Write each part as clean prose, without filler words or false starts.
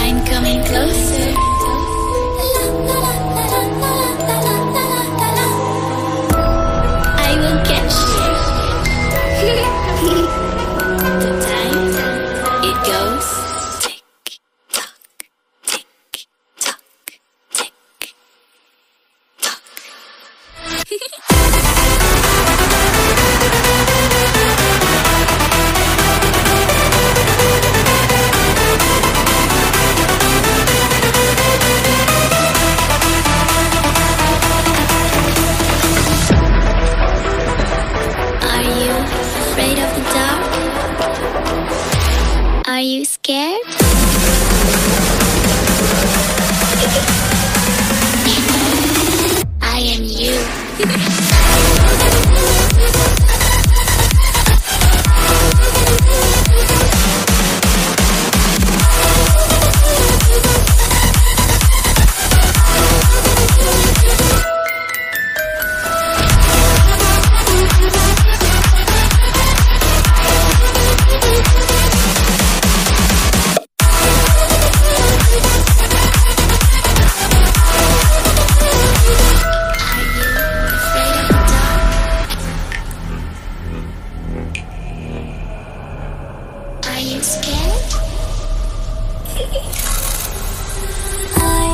I'm coming closer. I will catch you. The time it goes tick tock, tick tock, tick tock. Afraid of the dark? Are you scared? I am you. Are you scared? I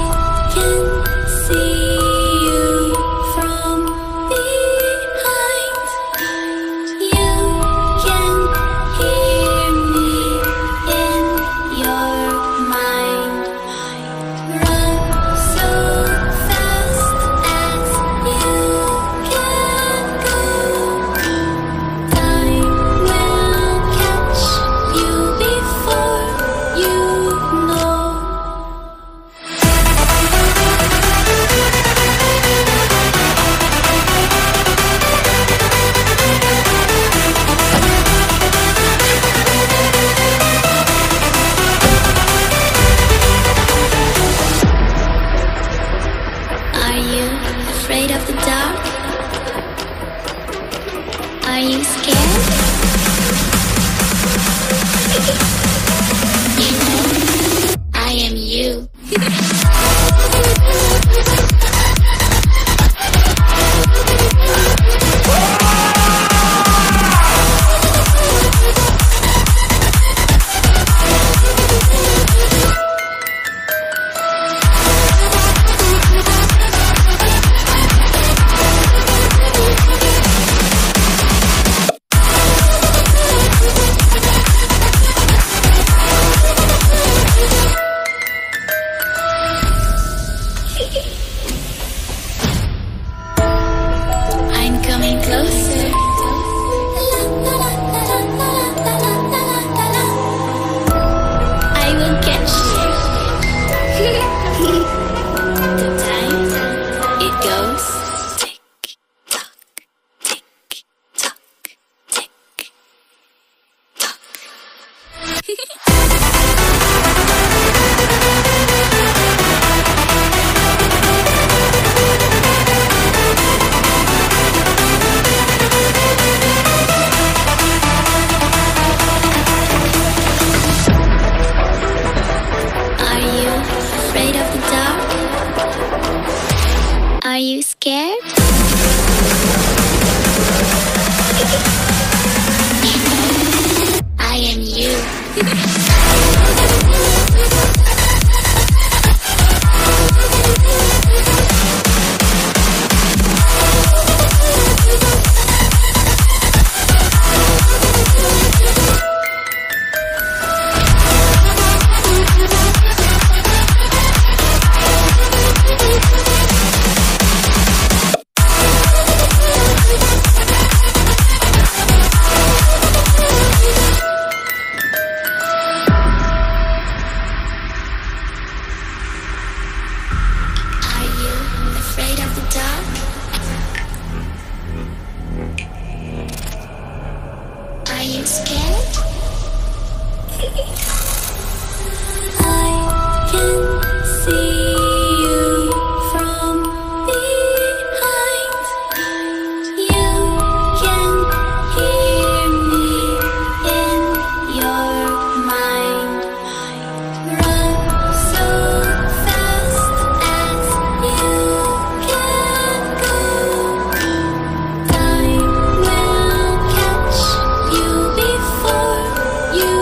can see you from behind. You can hear me in your mind. Run so fast as you can go. Time will catch you before you know. Are you afraid of the dark? Are you scared? I am you. I'm coming closer. I will catch you. The time it goes tick tock, tick tock, tick tock. Afraid of the dark? Are you scared? I am you. you scared? I can see you from behind. You can hear me in your mind. Run so fast as you can go. Time will catch you before you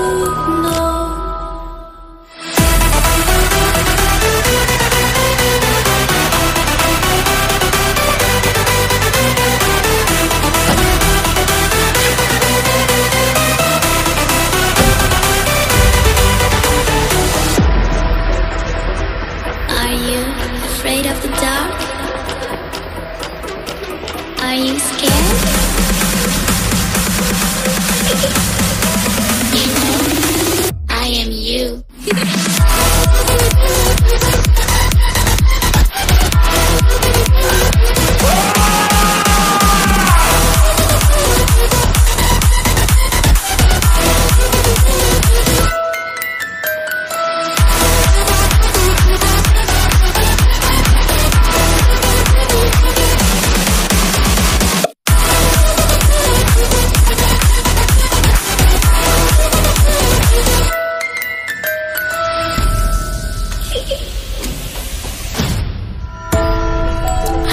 know. Are you afraid of the dark? Are you scared? You know, I am you.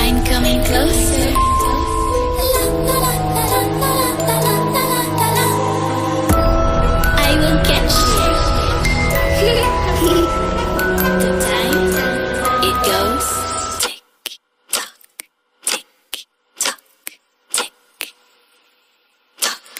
I'm coming closer. I will catch you. The time it goes tick tock, tick tock, tick tock.